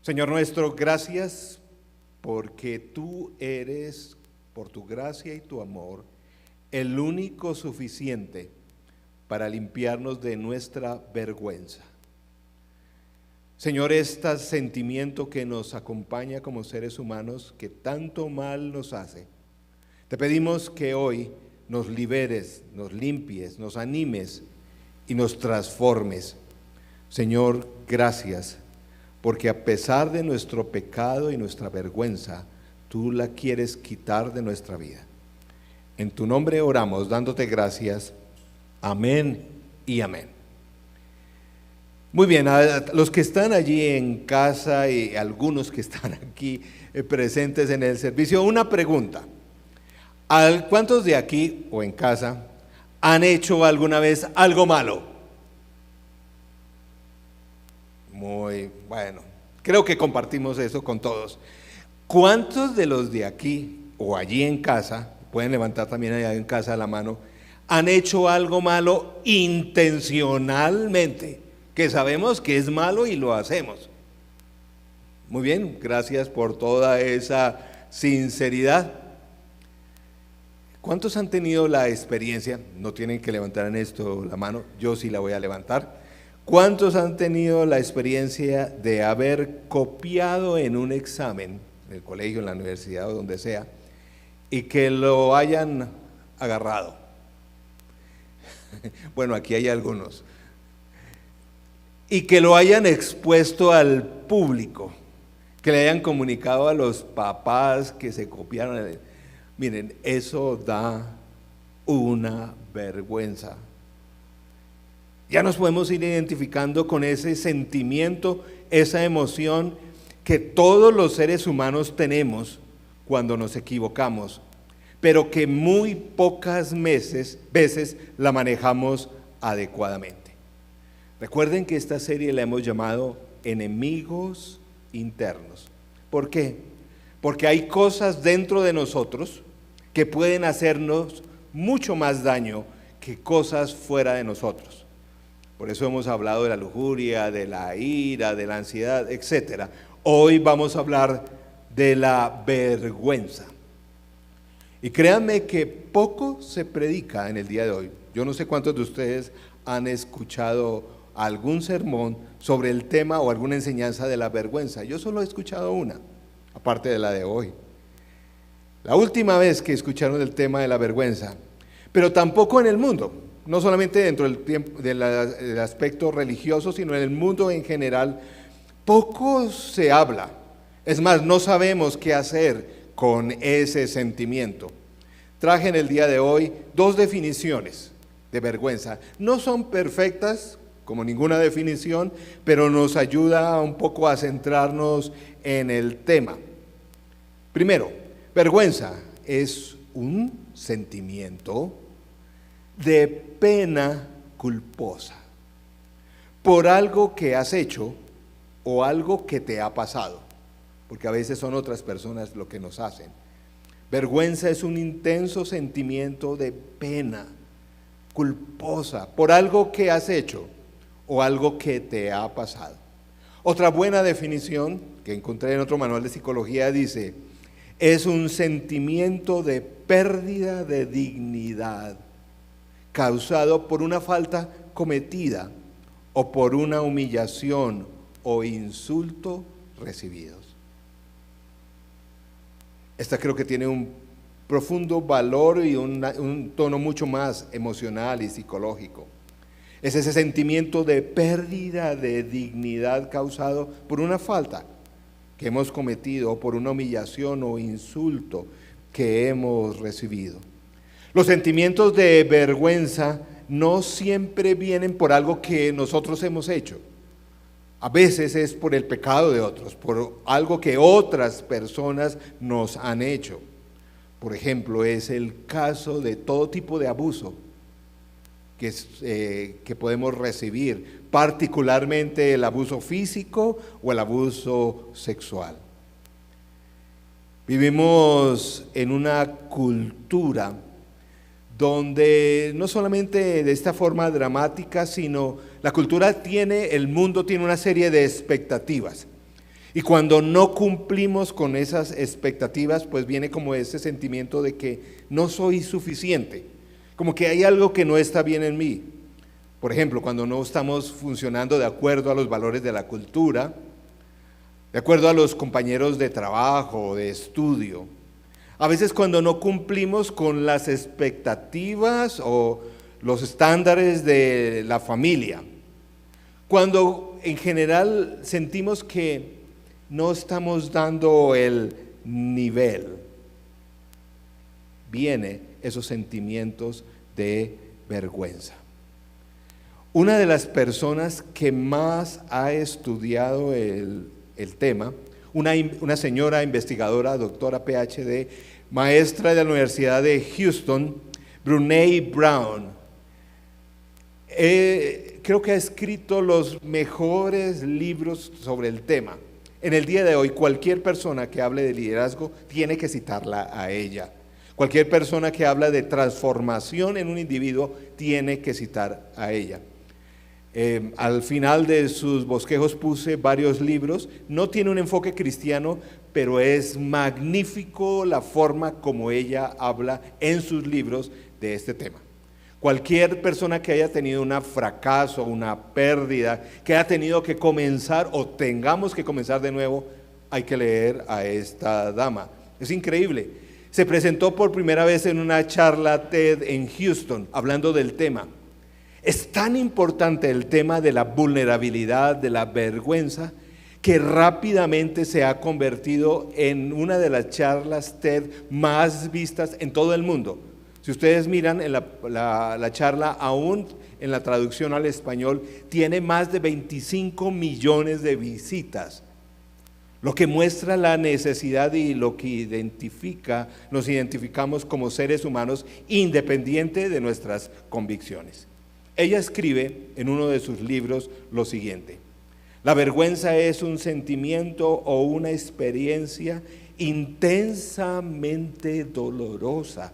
Señor nuestro, gracias porque tú eres, por tu gracia y tu amor, el único suficiente para limpiarnos de nuestra vergüenza. Señor, este sentimiento que nos acompaña como seres humanos, que tanto mal nos hace, te pedimos que hoy nos liberes, nos limpies, nos animes y nos transformes. Señor, gracias, porque a pesar de nuestro pecado y nuestra vergüenza, tú la quieres quitar de nuestra vida. En tu nombre oramos, dándote gracias. Amén y amén. Muy bien, a los que están allí en casa y algunos que están aquí presentes en el servicio, una pregunta. ¿Cuántos de aquí o en casa han hecho alguna vez algo malo? Muy bueno, creo que compartimos eso con todos. ¿Cuántos de los de aquí o allí en casa, pueden levantar también allá en casa la mano, han hecho algo malo intencionalmente, que sabemos que es malo y lo hacemos? Muy bien, gracias por toda esa sinceridad. ¿Cuántos han tenido la experiencia? No tienen que levantar en esto la mano, yo sí la voy a levantar. ¿Cuántos han tenido la experiencia de haber copiado en un examen, en el colegio, en la universidad o donde sea, y que lo hayan agarrado? Bueno, aquí hay algunos. Y que lo hayan expuesto al público, que le hayan comunicado a los papás que se copiaron. Miren, eso da una vergüenza. Ya nos podemos ir identificando con ese sentimiento, esa emoción que todos los seres humanos tenemos cuando nos equivocamos, pero que muy pocas veces la manejamos adecuadamente. Recuerden que esta serie la hemos llamado Enemigos Internos. ¿Por qué? Porque hay cosas dentro de nosotros que pueden hacernos mucho más daño que cosas fuera de nosotros. Por eso hemos hablado de la lujuria, de la ira, de la ansiedad, etc. Hoy vamos a hablar de la vergüenza. Y créanme que poco se predica en el día de hoy. Yo no sé cuántos de ustedes han escuchado algún sermón sobre el tema o alguna enseñanza de la vergüenza. Yo solo he escuchado una, aparte de la de hoy. La última vez que escucharon el tema de la vergüenza, pero tampoco en el mundo, no solamente dentro del aspecto religioso, sino en el mundo en general, poco se habla. Es más, no sabemos qué hacer con ese sentimiento. Traje en el día de hoy 2 definiciones de vergüenza. No son perfectas, como ninguna definición, pero nos ayuda un poco a centrarnos en el tema. Primero, vergüenza es un sentimiento de pena culposa por algo que has hecho o algo que te ha pasado, porque a veces son otras personas lo que nos hacen. Vergüenza es un intenso sentimiento de pena culposa por algo que has hecho o algo que te ha pasado. Otra buena definición que encontré en otro manual de psicología dice: es un sentimiento de pérdida de dignidad causado por una falta cometida o por una humillación o insulto recibidos. Esta creo que tiene un profundo valor y un tono mucho más emocional y psicológico. Es ese sentimiento de pérdida de dignidad causado por una falta que hemos cometido o por una humillación o insulto que hemos recibido. Los sentimientos de vergüenza no siempre vienen por algo que nosotros hemos hecho. A veces es por el pecado de otros, por algo que otras personas nos han hecho. Por ejemplo, es el caso de todo tipo de abuso que podemos recibir, particularmente el abuso físico o el abuso sexual. Vivimos en una cultura donde no solamente de esta forma dramática, sino la cultura el mundo tiene una serie de expectativas. Y cuando no cumplimos con esas expectativas, pues viene como ese sentimiento de que no soy suficiente, como que hay algo que no está bien en mí. Por ejemplo, cuando no estamos funcionando de acuerdo a los valores de la cultura, de acuerdo a los compañeros de trabajo, de estudio. A veces cuando no cumplimos con las expectativas o los estándares de la familia. Cuando en general sentimos que no estamos dando el nivel, vienen esos sentimientos de vergüenza. Una de las personas que más ha estudiado el tema, una señora investigadora, doctora PhD, maestra de la Universidad de Houston, Brené Brown, creo que ha escrito los mejores libros sobre el tema. En el día de hoy, cualquier persona que hable de liderazgo tiene que citarla a ella. Cualquier persona que habla de transformación en un individuo tiene que citar a ella. Al final de sus bosquejos puse varios libros. No tiene un enfoque cristiano, pero es magnífico la forma como ella habla en sus libros de este tema. Cualquier persona que haya tenido un fracaso, una pérdida, que haya tenido que comenzar o tengamos que comenzar de nuevo, hay que leer a esta dama. Es increíble. Se presentó por primera vez en una charla TED en Houston, hablando del tema. Es tan importante el tema de la vulnerabilidad, de la vergüenza, que rápidamente se ha convertido en una de las charlas TED más vistas en todo el mundo. Si ustedes miran en la charla, aún en la traducción al español, tiene más de 25 millones de visitas. Lo que muestra la necesidad y lo que nos identificamos como seres humanos independiente de nuestras convicciones. Ella escribe en uno de sus libros lo siguiente: la vergüenza es un sentimiento o una experiencia intensamente dolorosa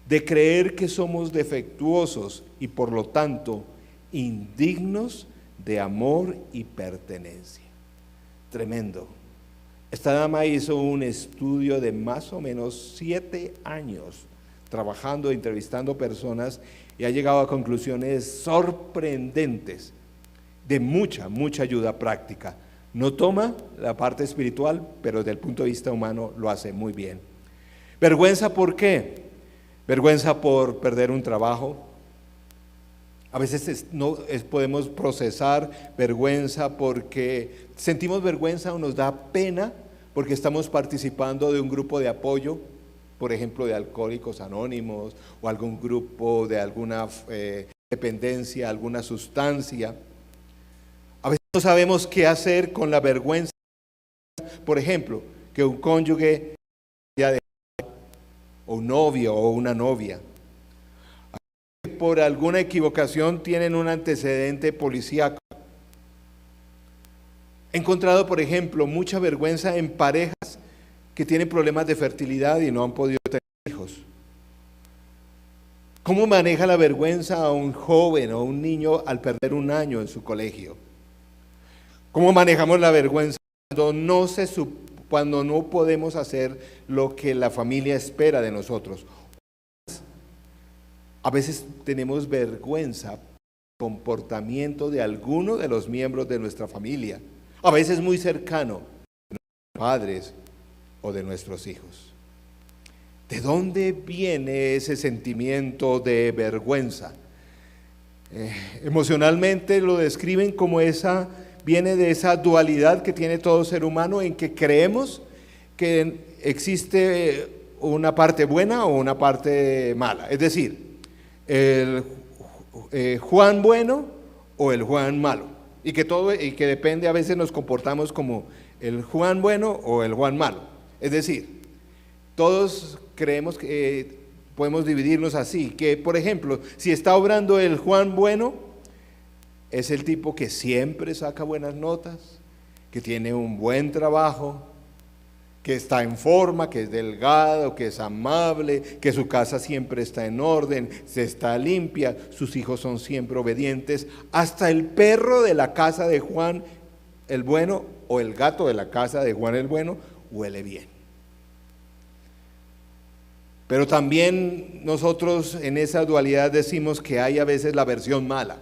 de creer que somos defectuosos y por lo tanto indignos de amor y pertenencia. Tremendo. Esta dama hizo un estudio de más o menos 7 años trabajando, entrevistando personas y ha llegado a conclusiones sorprendentes de mucha ayuda práctica. No toma la parte espiritual, pero desde el punto de vista humano lo hace muy bien. ¿Vergüenza por qué? Vergüenza por perder un trabajo. A veces podemos procesar vergüenza porque sentimos vergüenza o nos da pena porque estamos participando de un grupo de apoyo, por ejemplo de Alcohólicos Anónimos o algún grupo de alguna dependencia, alguna sustancia. A veces no sabemos qué hacer con la vergüenza. Por ejemplo, que un cónyuge o un novio o una novia, por alguna equivocación tienen un antecedente policíaco. He encontrado, por ejemplo, mucha vergüenza en parejas que tienen problemas de fertilidad y no han podido tener hijos. ¿Cómo maneja la vergüenza a un joven o un niño al perder un año en su colegio? ¿Cómo manejamos la vergüenza cuando no podemos hacer lo que la familia espera de nosotros? A veces tenemos vergüenza por el comportamiento de alguno de los miembros de nuestra familia, a veces muy cercano, de nuestros padres o de nuestros hijos. ¿De dónde viene ese sentimiento de vergüenza? Emocionalmente lo describen como viene de esa dualidad que tiene todo ser humano en que creemos que existe una parte buena o una parte mala. Es decir, el Juan bueno o el Juan malo. Y que depende, a veces nos comportamos como el Juan bueno o el Juan malo. Es decir, todos creemos que podemos dividirnos así, que por ejemplo, si está obrando el Juan bueno, es el tipo que siempre saca buenas notas, que tiene un buen trabajo, que está en forma, que es delgado, que es amable, que su casa siempre está en orden, se está limpia, sus hijos son siempre obedientes. Hasta el perro de la casa de Juan, el bueno, o el gato de la casa de Juan el Bueno huele bien. Pero también nosotros en esa dualidad decimos que hay a veces la versión mala.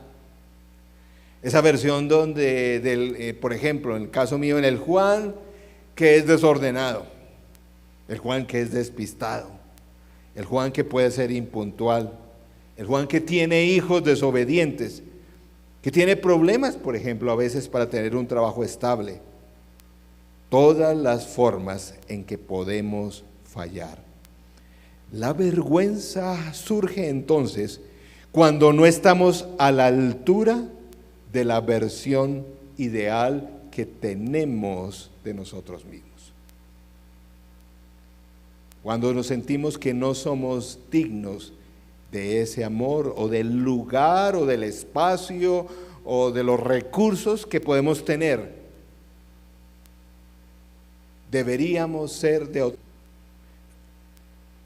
Esa versión donde, por ejemplo, en el caso mío, en el Juan que es desordenado, el Juan que es despistado, el Juan que puede ser impuntual, el Juan que tiene hijos desobedientes, que tiene problemas, por ejemplo, a veces para tener un trabajo estable. Todas las formas en que podemos fallar. La vergüenza surge entonces cuando no estamos a la altura de la versión ideal que tenemos de nosotros mismos. Cuando nos sentimos que no somos dignos de ese amor o del lugar o del espacio o de los recursos que podemos tener, deberíamos ser de otro.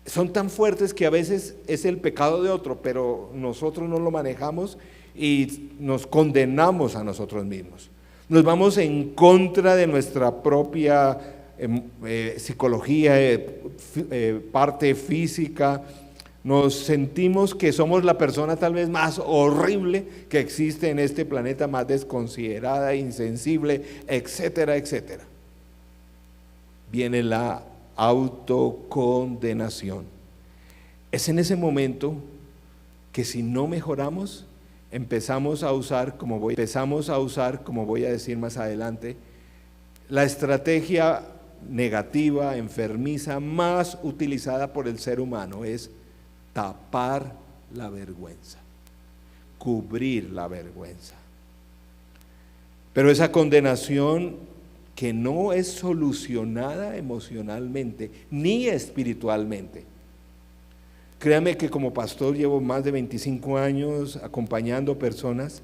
Son tan fuertes que a veces es el pecado de otro, pero nosotros no lo manejamos y nos condenamos a nosotros mismos. Nos vamos en contra de nuestra propia psicología, parte física. Nos sentimos que somos la persona tal vez más horrible que existe en este planeta, más desconsiderada, insensible, etcétera, etcétera. Viene la autocondenación. Es en ese momento que si no mejoramos, empezamos a usar, como voy a decir más adelante, la estrategia negativa, enfermiza, más utilizada por el ser humano es tapar la vergüenza, cubrir la vergüenza. Pero esa condenación que no es solucionada emocionalmente ni espiritualmente. Créame que como pastor llevo más de 25 años acompañando personas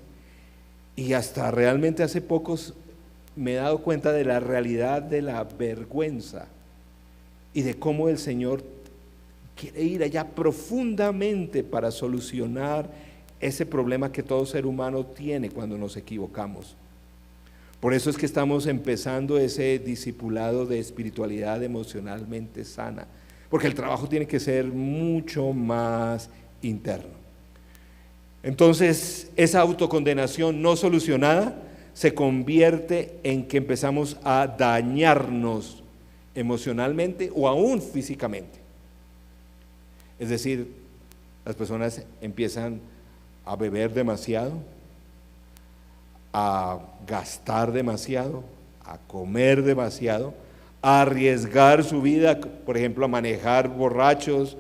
y hasta realmente hace pocos me he dado cuenta de la realidad de la vergüenza y de cómo el Señor quiere ir allá profundamente para solucionar ese problema que todo ser humano tiene cuando nos equivocamos. Por eso es que estamos empezando ese discipulado de espiritualidad emocionalmente sana, porque el trabajo tiene que ser mucho más interno. Entonces, esa autocondenación no solucionada se convierte en que empezamos a dañarnos emocionalmente o aún físicamente. Es decir, las personas empiezan a beber demasiado, a gastar demasiado, a comer demasiado, a arriesgar su vida, por ejemplo, a manejar borrachos,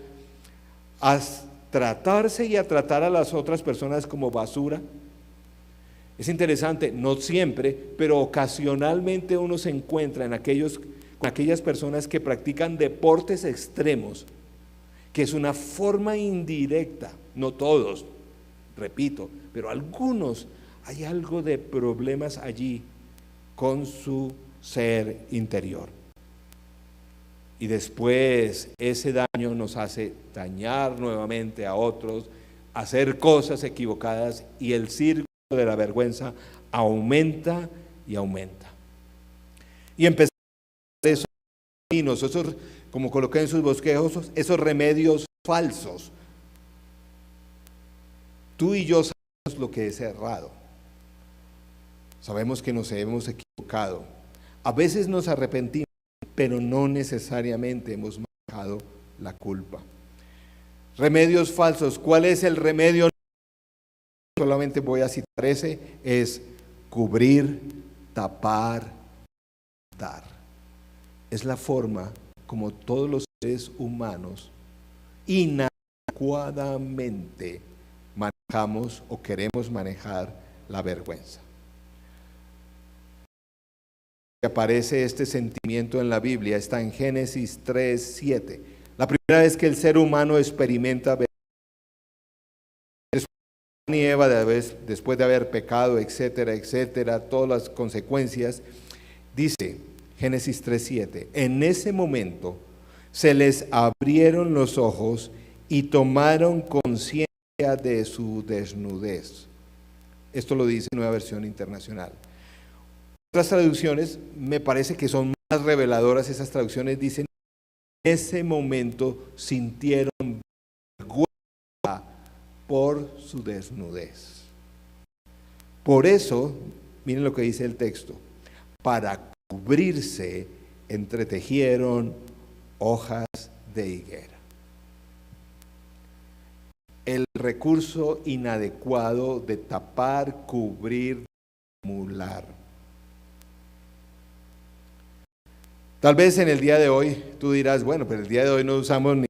a tratarse y a tratar a las otras personas como basura. Es interesante, no siempre, pero ocasionalmente uno se encuentra con aquellas personas que practican deportes extremos, que es una forma indirecta, no todos, repito, pero algunos, hay algo de problemas allí con su ser interior. Y después ese daño nos hace dañar nuevamente a otros, hacer cosas equivocadas y el círculo de la vergüenza aumenta y aumenta. Y empezamos esos caminos, esos, como coloqué en sus bosquejos, esos remedios falsos. Tú y yo sabemos lo que es errado. Sabemos que nos hemos equivocado. A veces nos arrepentimos, pero no necesariamente hemos manejado la culpa. Remedios falsos. ¿Cuál es el remedio? Solamente voy a citar ese, es cubrir, tapar, dar. Es la forma como todos los seres humanos inadecuadamente manejamos o queremos manejar la vergüenza. Aparece este sentimiento en la Biblia, está en Génesis 3:7. La primera vez que el ser humano experimenta vergüenza, y Eva, después de haber pecado, etcétera, etcétera, todas las consecuencias, dice Génesis 3:7, en ese momento se les abrieron los ojos y tomaron conciencia de su desnudez. Esto lo dice Nueva Versión Internacional. Otras traducciones me parece que son más reveladoras. Esas traducciones dicen: en ese momento sintieron vergüenza por su desnudez. Por eso, miren lo que dice el texto: para cubrirse entretejieron hojas de higuera. El recurso inadecuado de tapar, cubrir, dimular. Tal vez en el día de hoy tú dirás: bueno, pero el día de hoy no usamos ni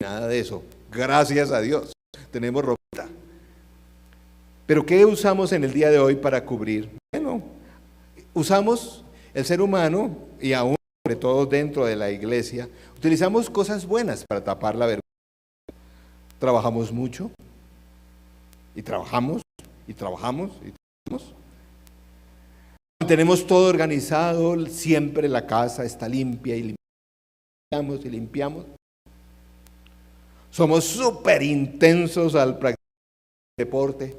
nada de eso. Gracias a Dios, tenemos ropita. Pero ¿qué usamos en el día de hoy para cubrir? Bueno, usamos, el ser humano, y aún sobre todo dentro de la iglesia, utilizamos cosas buenas para tapar la vergüenza. Trabajamos mucho, y trabajamos, y trabajamos, y trabajamos. Tenemos todo organizado, siempre la casa está limpia y limpiamos y limpiamos. Somos súper intensos al practicar deporte.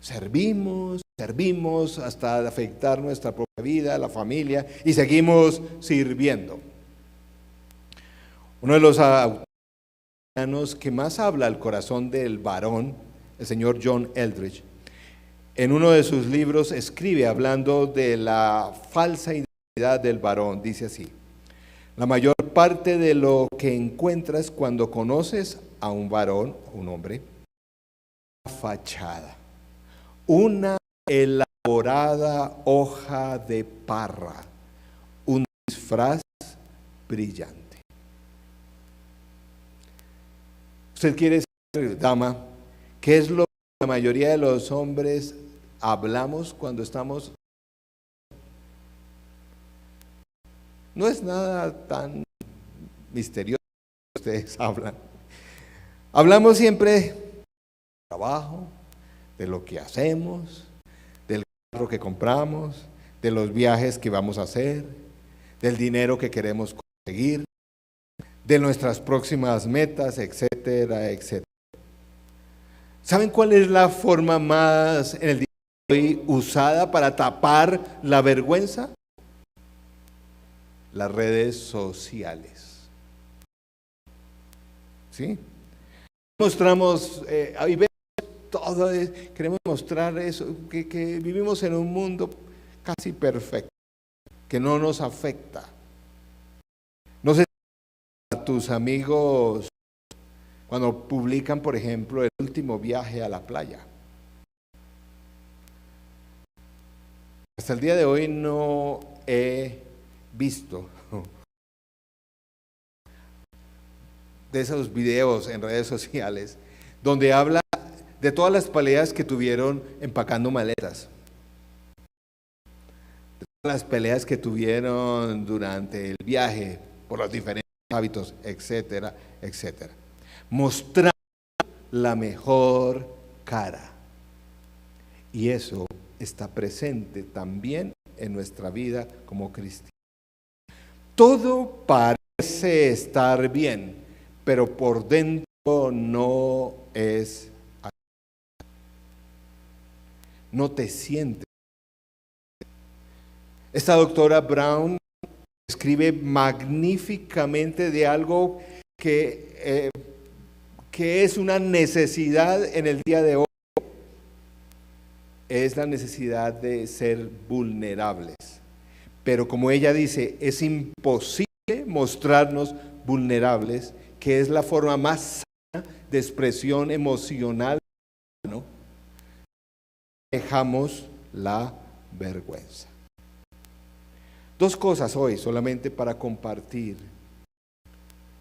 Servimos hasta afectar nuestra propia vida, la familia, y seguimos sirviendo. Uno de los autores que más habla al corazón del varón, el señor John Eldredge, en uno de sus libros escribe hablando de la falsa identidad del varón. Dice así: la mayor parte de lo que encuentras cuando conoces a un varón, un hombre, una fachada, una elaborada hoja de parra, un disfraz brillante. ¿Usted quiere saber, dama, qué es lo que la mayoría de los hombres hablamos cuando estamos? No es nada tan misterioso que ustedes hablan. Hablamos siempre del trabajo, de lo que hacemos, del carro que compramos, de los viajes que vamos a hacer, del dinero que queremos conseguir, de nuestras próximas metas, etcétera, etcétera. ¿Saben cuál es la forma más en el día de hoy usada para tapar la vergüenza? Las redes sociales. ¿Sí? Mostramos, ahí vemos todo, queremos mostrar eso, que vivimos en un mundo casi perfecto, que no nos afecta. No sé si a tus amigos, cuando publican, por ejemplo, el último viaje a la playa. Hasta el día de hoy no he visto de esos videos en redes sociales donde habla de todas las peleas que tuvieron empacando maletas, de todas las peleas que tuvieron durante el viaje por los diferentes hábitos, etcétera, etcétera. Mostrar la mejor cara. Y eso está presente también en nuestra vida como cristianos. Todo parece estar bien, pero por dentro no es así. No te sientes. Esta doctora Brown escribe magníficamente de algo que es una necesidad en el día de hoy. Es la necesidad de ser vulnerables. Pero como ella dice, es imposible mostrarnos vulnerables, que es la forma más sana de expresión emocional, ¿no? Dejamos la vergüenza. Dos cosas hoy solamente para compartir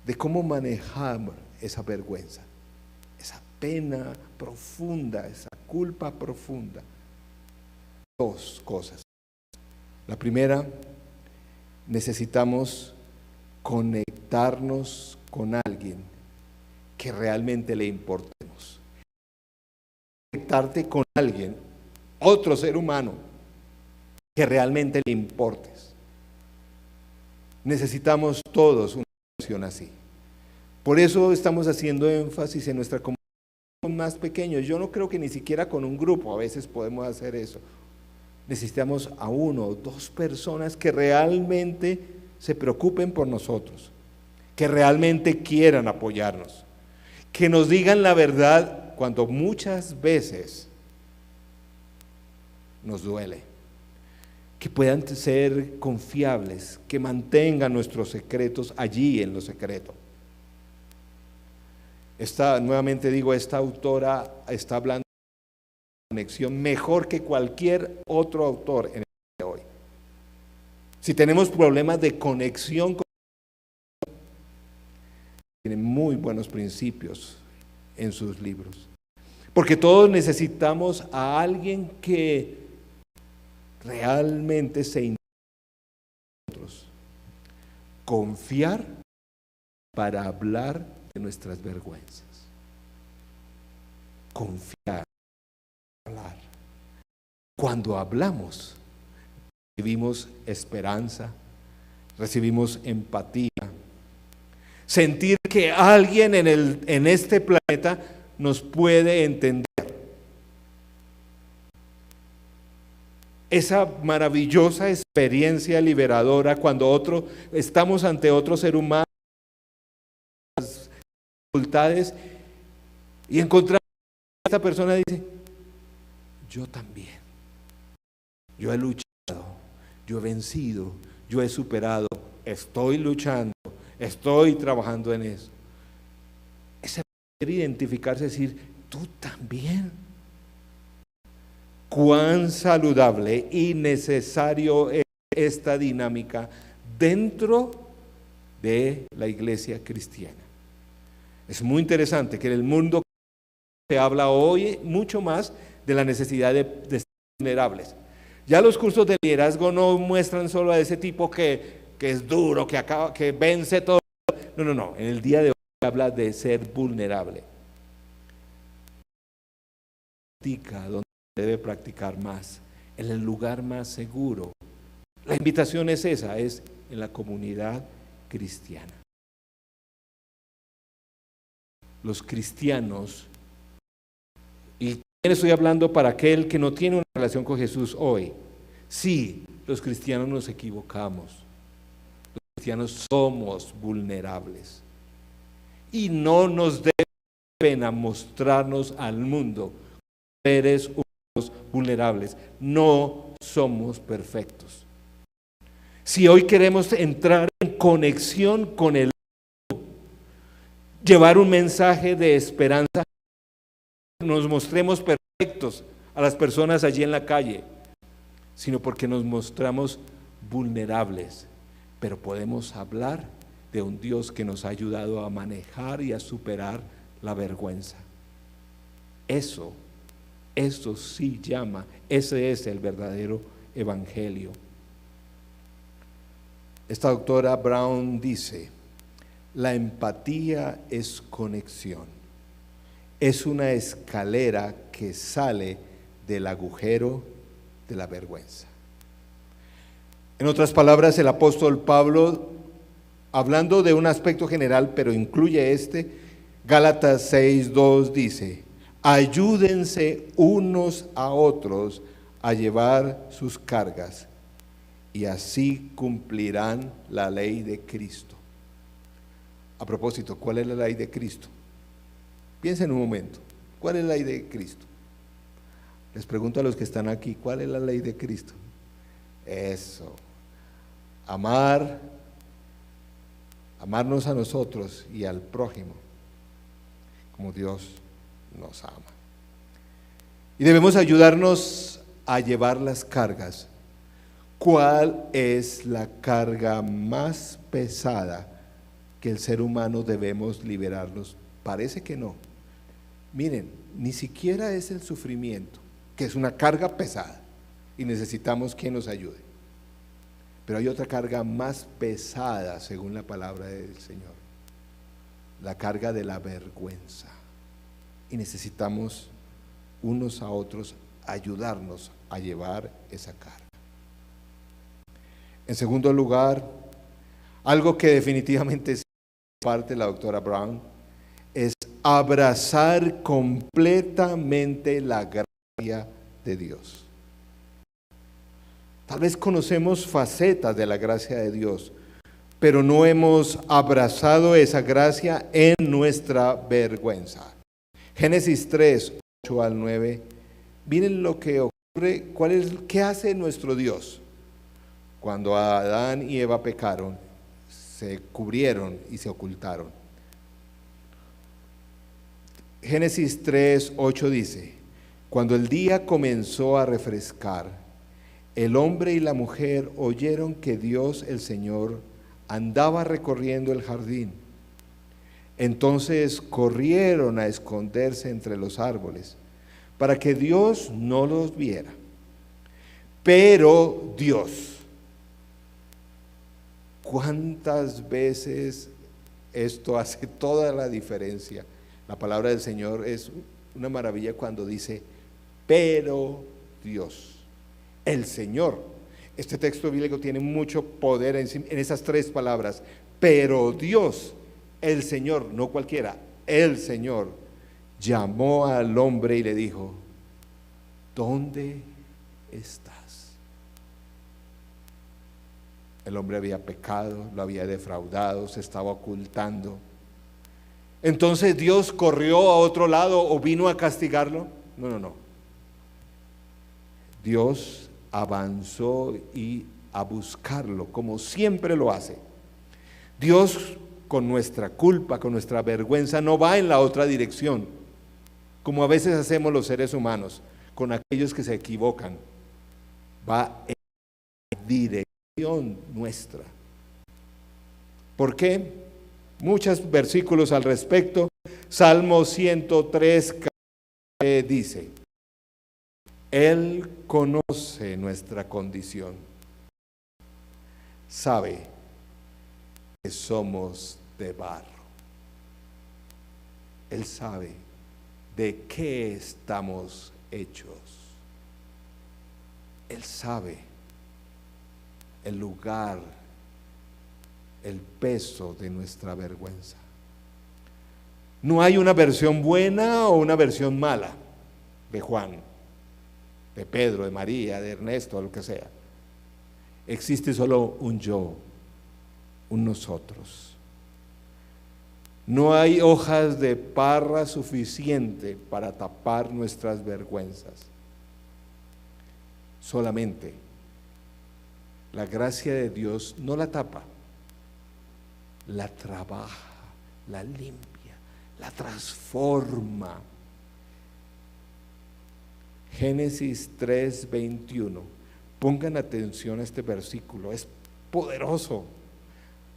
de cómo manejar esa vergüenza, esa pena profunda, esa culpa profunda. Dos cosas. La primera, necesitamos conectarnos con alguien que realmente le importemos. Conectarte con alguien, otro ser humano, que realmente le importes. Necesitamos todos una relación así. Por eso estamos haciendo énfasis en nuestra comunidad más pequeños. Yo no creo que ni siquiera con un grupo, a veces podemos hacer eso. necesitamos a una o dos personas que realmente se preocupen por nosotros, que realmente quieran apoyarnos, que nos digan la verdad cuando muchas veces nos duele, que puedan ser confiables, que mantengan nuestros secretos allí en lo secreto. Nuevamente digo, esta autora está hablando de conexión mejor que cualquier otro autor en el día de hoy. Si tenemos problemas de conexión, tiene muy buenos principios en sus libros. Porque todos necesitamos a alguien que realmente se interese en nosotros. Confiar para hablar de nuestras vergüenzas. Confiar, hablar. Cuando hablamos, recibimos esperanza, recibimos empatía. Sentir que alguien en este planeta nos puede entender. Esa maravillosa experiencia liberadora cuando estamos ante otro ser humano, dificultades, y encontramos a esta persona dice, yo también, yo he luchado, yo he vencido, yo he superado, estoy luchando, estoy trabajando en eso. Ese poder identificarse, decir, tú también. Cuán saludable y necesario es esta dinámica dentro de la iglesia cristiana. Es muy interesante que en el mundo se habla hoy mucho más de la necesidad de ser vulnerables. Ya los cursos de liderazgo no muestran solo a ese tipo que es duro, que vence todo. No. En el día de hoy se habla de ser vulnerable. Donde debe practicar más, en el lugar más seguro. La invitación es esa, es en la comunidad cristiana. Los cristianos, y también estoy hablando para aquel que no tiene una relación con Jesús hoy. Sí, los cristianos nos equivocamos. Los cristianos somos vulnerables. Y no nos debe pena mostrarnos al mundo seres humanos vulnerables. No somos perfectos. Si hoy queremos entrar en conexión con el mundo, llevar un mensaje de esperanza, nos mostremos perfectos a las personas allí en la calle, sino porque nos mostramos vulnerables, pero podemos hablar de un Dios que nos ha ayudado a manejar y a superar la vergüenza. Eso sí llama, ese es el verdadero evangelio. Esta doctora Brown dice, la empatía es conexión, es una escalera que sale del agujero de la vergüenza. En otras palabras, el apóstol Pablo, hablando de un aspecto general, pero incluye Gálatas 6:2 dice, ayúdense unos a otros a llevar sus cargas y así cumplirán la ley de Cristo. A propósito, ¿cuál es la ley de Cristo? Piensen un momento, ¿cuál es la ley de Cristo? Les pregunto a los que están aquí, ¿cuál es la ley de Cristo? Eso, amarnos a nosotros y al prójimo como Dios nos ama. Y debemos ayudarnos a llevar las cargas. ¿Cuál es la carga más pesada que el ser humano debemos liberarnos? Parece que no. Miren, ni siquiera es el sufrimiento, que es una carga pesada y necesitamos quien nos ayude. Pero hay otra carga más pesada según la palabra del Señor, la carga de la vergüenza. Y necesitamos unos a otros ayudarnos a llevar esa carga. En segundo lugar, algo que definitivamente es parte de la doctora Brown, es abrazar completamente la gracia de Dios. Tal vez conocemos facetas de la gracia de Dios, pero no hemos abrazado esa gracia en nuestra vergüenza. Génesis 3, 8 al 9. Miren lo que ocurre, ¿qué hace nuestro Dios? Cuando Adán y Eva pecaron, se cubrieron y se ocultaron. Génesis 3, 8 dice: cuando el día comenzó a refrescar, el hombre y la mujer oyeron que Dios el Señor andaba recorriendo el jardín. Entonces corrieron a esconderse entre los árboles, para que Dios no los viera. Pero Dios, ¿cuántas veces esto hace toda la diferencia? La palabra del Señor es una maravilla cuando dice, pero Dios, el Señor. Este texto bíblico tiene mucho poder en esas tres palabras. Pero Dios, el Señor, no cualquiera, el Señor, llamó al hombre y le dijo: ¿dónde estás? El hombre había pecado, lo había defraudado, se estaba ocultando. Entonces Dios corrió a otro lado o vino a castigarlo. No. Dios avanzó y a buscarlo, como siempre lo hace. Dios, con nuestra culpa, con nuestra vergüenza, no va en la otra dirección, como a veces hacemos los seres humanos, con aquellos que se equivocan. Va en la dirección nuestra. ¿Por qué? Muchos versículos al respecto. Salmo 103 dice: Él conoce nuestra condición, sabe que somos de barro. Él sabe de qué estamos hechos. Él sabe el lugar, el peso de nuestra vergüenza. No hay una versión buena o una versión mala de Juan, de Pedro, de María, de Ernesto, lo que sea. Existe solo un yo, un nosotros. No hay hojas de parra suficiente para tapar nuestras vergüenzas. Solamente la gracia de Dios no la tapa, la trabaja, la limpia, la transforma. Génesis 3:21. Pongan atención a este versículo, es poderoso.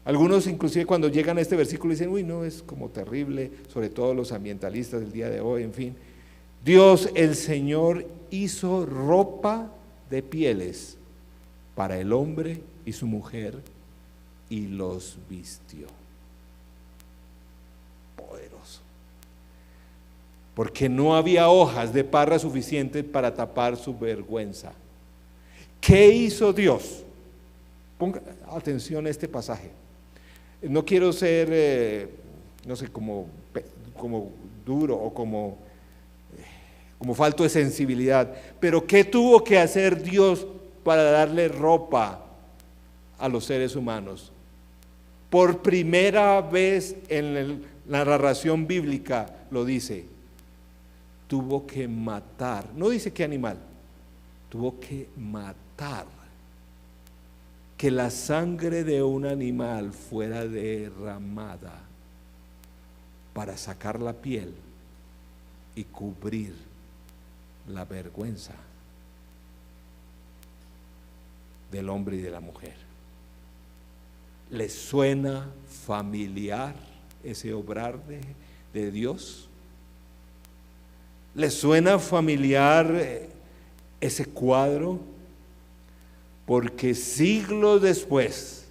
Algunos inclusive cuando llegan a este versículo dicen: uy, no, es como terrible, sobre todo los ambientalistas del día de hoy, en fin. Dios, el Señor, hizo ropa de pieles para el hombre y su mujer y los vistió. Poderoso. Porque no había hojas de parra suficientes para tapar su vergüenza. ¿Qué hizo Dios? Ponga atención a este pasaje. No quiero ser, no sé, como duro o como falto de sensibilidad, pero ¿qué tuvo que hacer Dios para darle ropa a los seres humanos? Por primera vez en la narración bíblica lo dice: tuvo que matar, no dice qué animal, tuvo que matar, que la sangre de un animal fuera derramada para sacar la piel y cubrir la vergüenza del hombre y de la mujer. ¿Les suena familiar ese obrar de Dios? ¿Les suena familiar ese cuadro? Porque siglos después,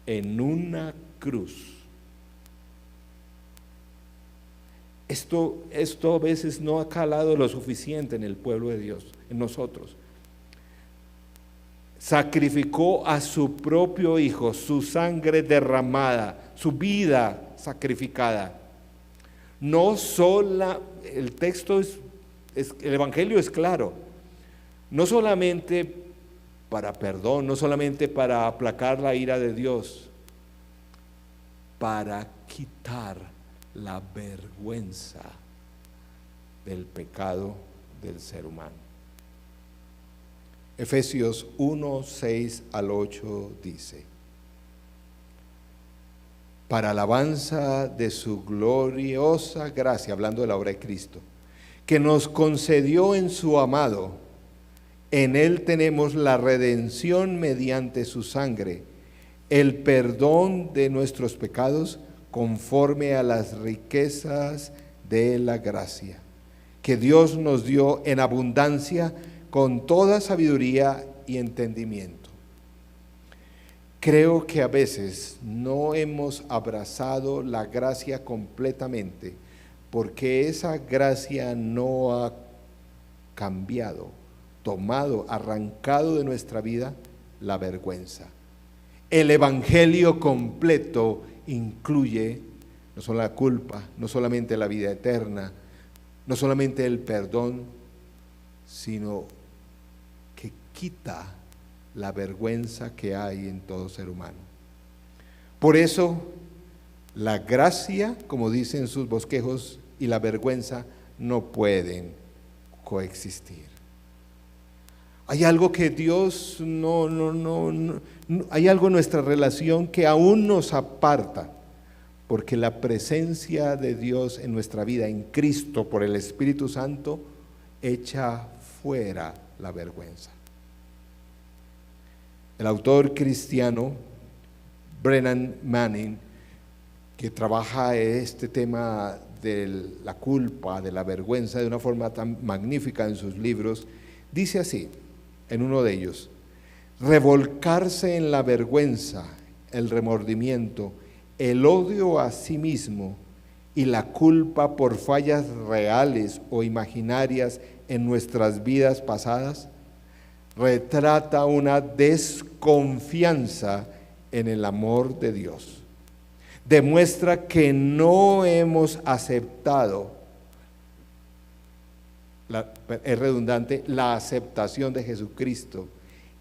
en una cruz, esto a veces no ha calado lo suficiente en el pueblo de Dios, en nosotros. Sacrificó a su propio Hijo, su sangre derramada, su vida sacrificada. No solo, el texto el Evangelio es claro, no solamente para perdón, no solamente para aplacar la ira de Dios, para quitar la vergüenza del pecado del ser humano. Efesios 1, 6 al 8 dice: para alabanza de su gloriosa gracia, hablando de la obra de Cristo, que nos concedió en su amado. En él tenemos la redención mediante su sangre, el perdón de nuestros pecados conforme a las riquezas de la gracia, que Dios nos dio en abundancia con toda sabiduría y entendimiento. Creo que a veces no hemos abrazado la gracia completamente, porque esa gracia no ha cambiado, tomado, arrancado de nuestra vida la vergüenza. El evangelio completo incluye no solo la culpa, no solamente la vida eterna, no solamente el perdón, sino que quita la vergüenza que hay en todo ser humano. Por eso, la gracia, como dicen sus bosquejos, y la vergüenza no pueden coexistir. Hay algo que Dios no, hay algo en nuestra relación que aún nos aparta, porque la presencia de Dios en nuestra vida, en Cristo, por el Espíritu Santo, echa fuera la vergüenza. El autor cristiano Brennan Manning, que trabaja este tema de la culpa, de la vergüenza, de una forma tan magnífica en sus libros, dice así, en uno de ellos: revolcarse en la vergüenza, el remordimiento, el odio a sí mismo y la culpa por fallas reales o imaginarias en nuestras vidas pasadas, retrata una desconfianza en el amor de Dios. Demuestra que no hemos aceptado, es redundante, la aceptación de Jesucristo,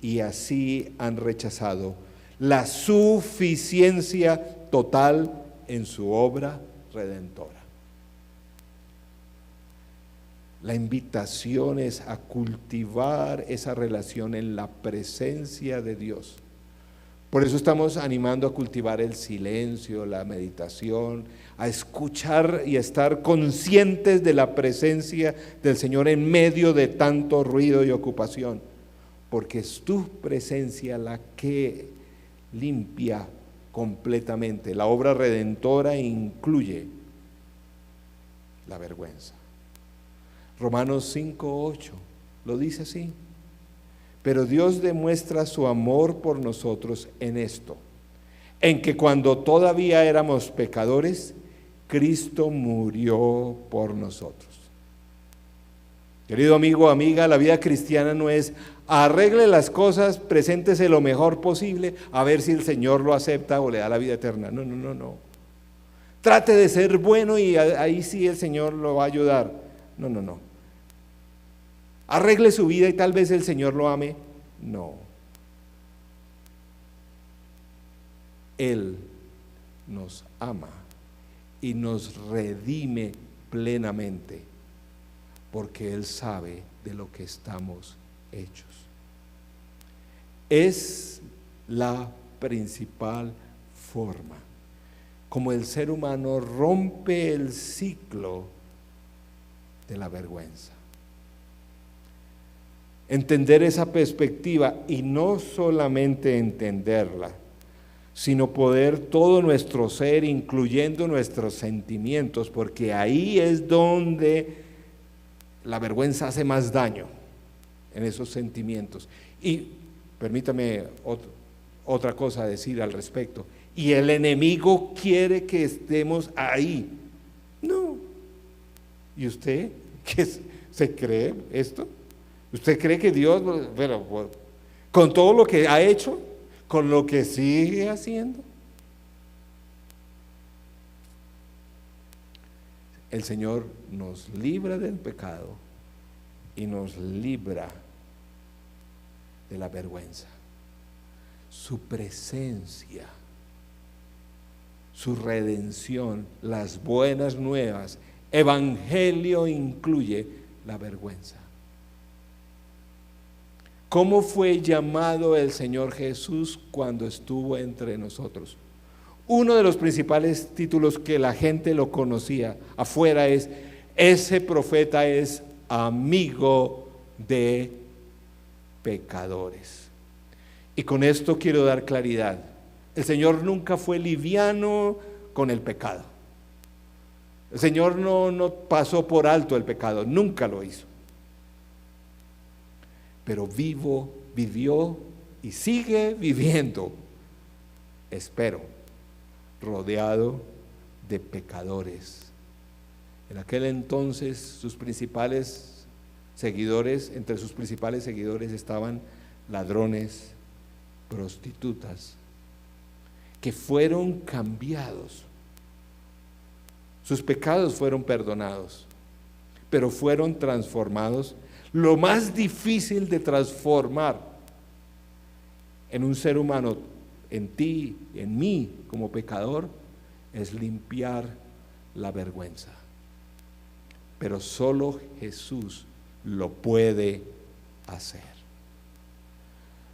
y así han rechazado la suficiencia total en su obra redentora. La invitación es a cultivar esa relación en la presencia de Dios. Por eso estamos animando a cultivar el silencio, la meditación, a escuchar y a estar conscientes de la presencia del Señor en medio de tanto ruido y ocupación, porque es tu presencia la que limpia completamente. La obra redentora incluye la vergüenza. Romanos 5:8 lo dice así: pero Dios demuestra su amor por nosotros en esto, en que cuando todavía éramos pecadores, Cristo murió por nosotros. Querido amigo, amiga, la vida cristiana no es arregle las cosas, preséntese lo mejor posible, a ver si el Señor lo acepta o le da la vida eterna. No. Trate de ser bueno y ahí sí el Señor lo va a ayudar. No. Arregle su vida y tal vez el Señor lo ame. No. Él nos ama y nos redime plenamente, porque Él sabe de lo que estamos hechos. Es la principal forma como el ser humano rompe el ciclo de la vergüenza. Entender esa perspectiva, y no solamente entenderla, sino poder todo nuestro ser, incluyendo nuestros sentimientos, porque ahí es donde la vergüenza hace más daño, en esos sentimientos. Y permítame otra cosa decir al respecto: y el enemigo quiere que estemos ahí. No. ¿Y usted qué se cree esto? ¿Usted cree que Dios, bueno, con todo lo que ha hecho, con lo que sigue haciendo? El Señor nos libra del pecado y nos libra de la vergüenza. Su presencia, su redención, las buenas nuevas. Evangelio incluye la vergüenza. ¿Cómo fue llamado el Señor Jesús cuando estuvo entre nosotros? Uno de los principales títulos que la gente lo conocía afuera es: ese profeta es amigo de pecadores. Y con esto quiero dar claridad. El Señor nunca fue liviano con el pecado. El Señor no pasó por alto el pecado, nunca lo hizo. Pero vivió y sigue viviendo, espero, rodeado de pecadores. En aquel entonces entre sus principales seguidores estaban ladrones, prostitutas, que fueron cambiados. Sus pecados fueron perdonados, pero fueron transformados. Lo más difícil de transformar en un ser humano, en ti, en mí, como pecador, es limpiar la vergüenza. Pero solo Jesús lo puede hacer.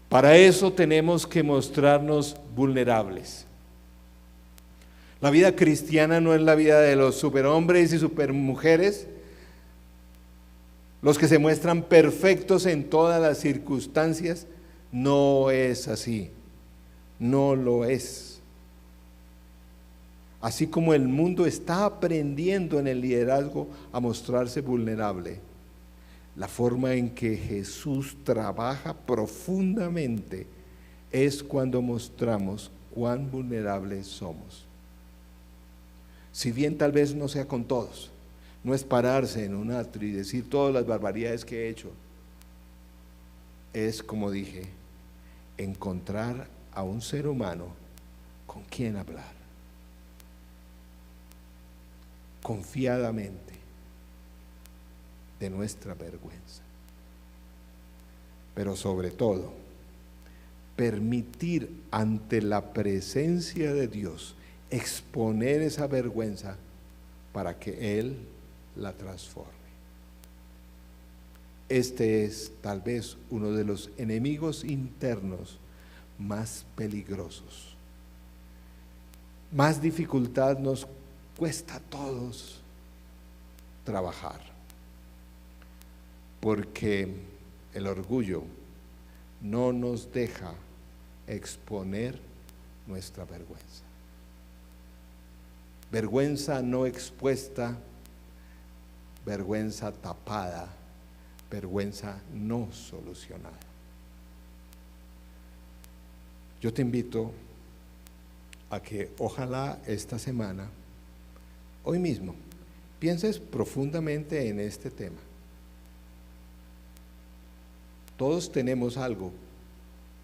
Para eso tenemos que mostrarnos vulnerables. La vida cristiana no es la vida de los superhombres y supermujeres, los que se muestran perfectos en todas las circunstancias. No es así, no lo es. Así como el mundo está aprendiendo en el liderazgo a mostrarse vulnerable, la forma en que Jesús trabaja profundamente es cuando mostramos cuán vulnerables somos. Si bien tal vez no sea con todos, no es pararse en un atrio y decir todas las barbaridades que he hecho. Es, como dije, encontrar a un ser humano con quien hablar, confiadamente, de nuestra vergüenza. Pero sobre todo, permitir ante la presencia de Dios exponer esa vergüenza para que Él la transforme. Este es tal vez uno de los enemigos internos más peligrosos. Más dificultad nos cuesta a todos trabajar, porque el orgullo no nos deja exponer nuestra vergüenza. Vergüenza no expuesta, vergüenza tapada, vergüenza no solucionada. Yo te invito a que ojalá esta semana, hoy mismo, pienses profundamente en este tema. Todos tenemos algo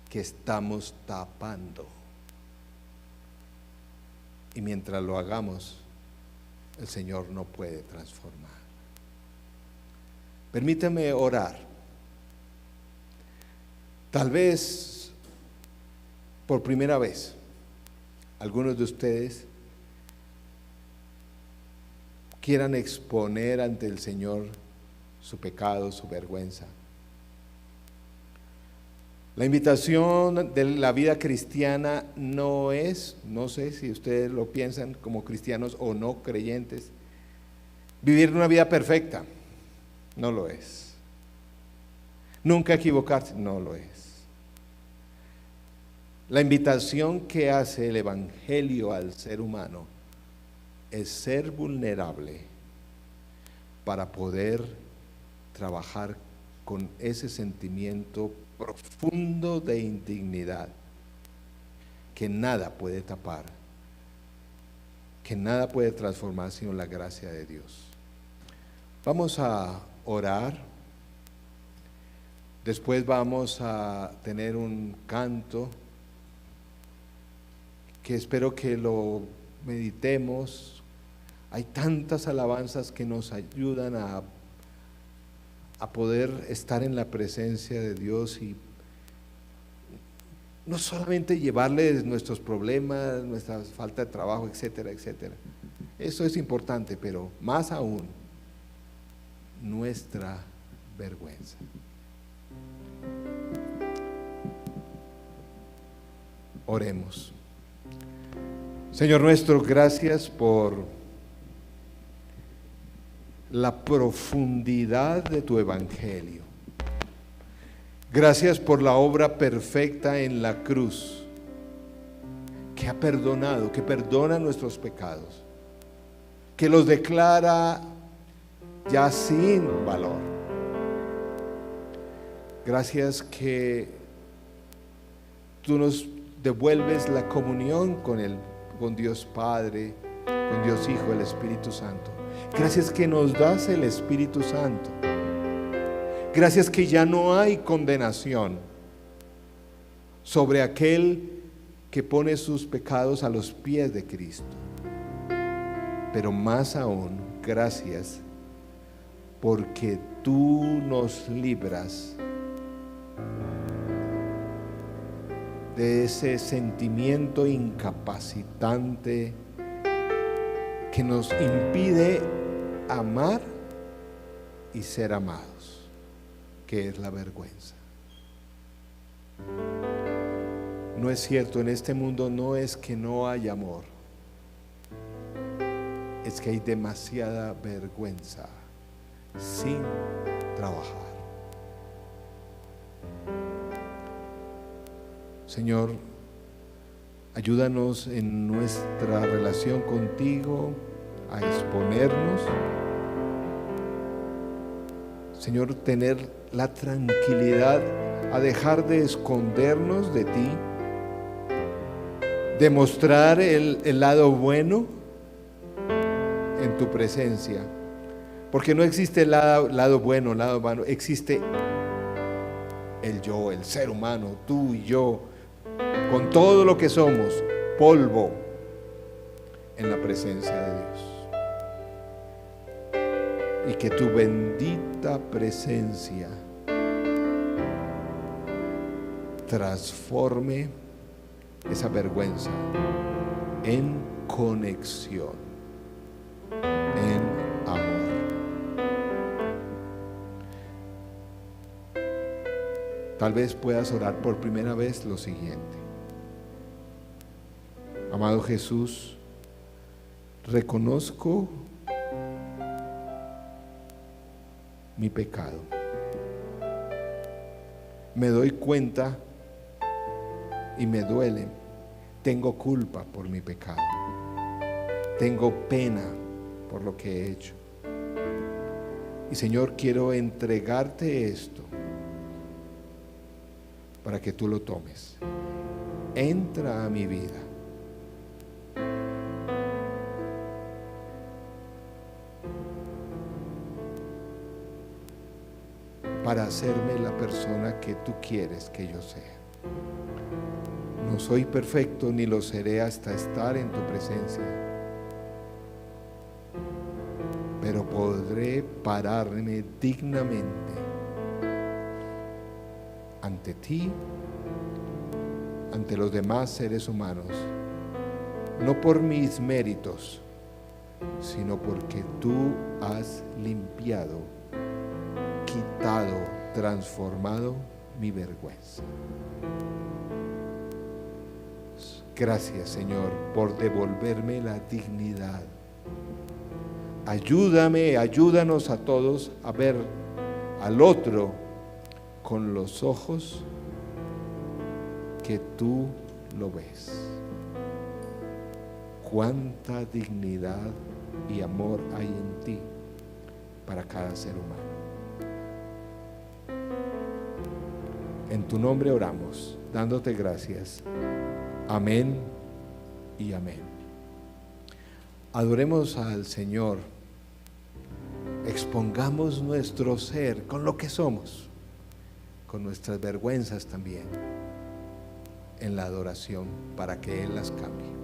que estamos tapando. Y mientras lo hagamos, el Señor no puede transformar. Permítame orar. Tal vez por primera vez algunos de ustedes quieran exponer ante el Señor su pecado, su vergüenza. La invitación de la vida cristiana no es, no sé si ustedes lo piensan como cristianos o no creyentes, vivir una vida perfecta. No lo es. Nunca equivocarse, no lo es. La invitación que hace el Evangelio al ser humano es ser vulnerable para poder trabajar con ese sentimiento profundo de indignidad que nada puede tapar, que nada puede transformar sino la gracia de Dios. Vamos a orar, después vamos a tener un canto que espero que lo meditemos. Hay tantas alabanzas que nos ayudan a poder estar en la presencia de Dios y No solamente llevarles nuestros problemas, nuestra falta de trabajo, etcétera, etcétera. Eso es importante, pero más aún, nuestra vergüenza. Oremos. Señor nuestro, gracias por la profundidad de tu evangelio. Gracias por la obra perfecta en la cruz, que ha perdonado, que perdona nuestros pecados, que los declara ya sin valor. Gracias que tú nos devuelves la comunión con Dios Padre, con Dios Hijo, el Espíritu Santo. Gracias que nos das el Espíritu Santo. Gracias que ya no hay condenación sobre aquel que pone sus pecados a los pies de Cristo. Pero más aún, gracias porque tú nos libras de ese sentimiento incapacitante que nos impide amar y ser amados, que es la vergüenza. No es cierto, en este mundo no es que no hay amor, es que hay demasiada vergüenza sin trabajar. Señor, ayúdanos en nuestra relación contigo a exponernos. Señor, tener la tranquilidad a dejar de escondernos de ti, demostrar el lado bueno en tu presencia, porque no existe el lado bueno, lado malo, existe el yo, el ser humano, tú y yo, con todo lo que somos, polvo en la presencia de Dios. Y que tu bendita presencia transforme esa vergüenza en conexión, en amor. Tal vez puedas orar por primera vez lo siguiente: amado Jesús, reconozco mi pecado. Me doy cuenta y me duele. Tengo culpa por mi pecado. Tengo pena por lo que he hecho. Y Señor, quiero entregarte esto para que tú lo tomes. Entra a mi vida. Para hacerme la persona que tú quieres que yo sea. No soy perfecto ni lo seré hasta estar en tu presencia, pero podré pararme dignamente ante ti, ante los demás seres humanos, no por mis méritos, sino porque tú has limpiado, quitado, transformado mi vergüenza. Gracias, Señor, por devolverme la dignidad. Ayúdanos a todos a ver al otro con los ojos que tú lo ves. Cuánta dignidad y amor hay en ti para cada ser humano. En tu nombre oramos, dándote gracias. Amén y amén. Adoremos al Señor. Expongamos nuestro ser con lo que somos, con nuestras vergüenzas también, en la adoración, para que Él las cambie.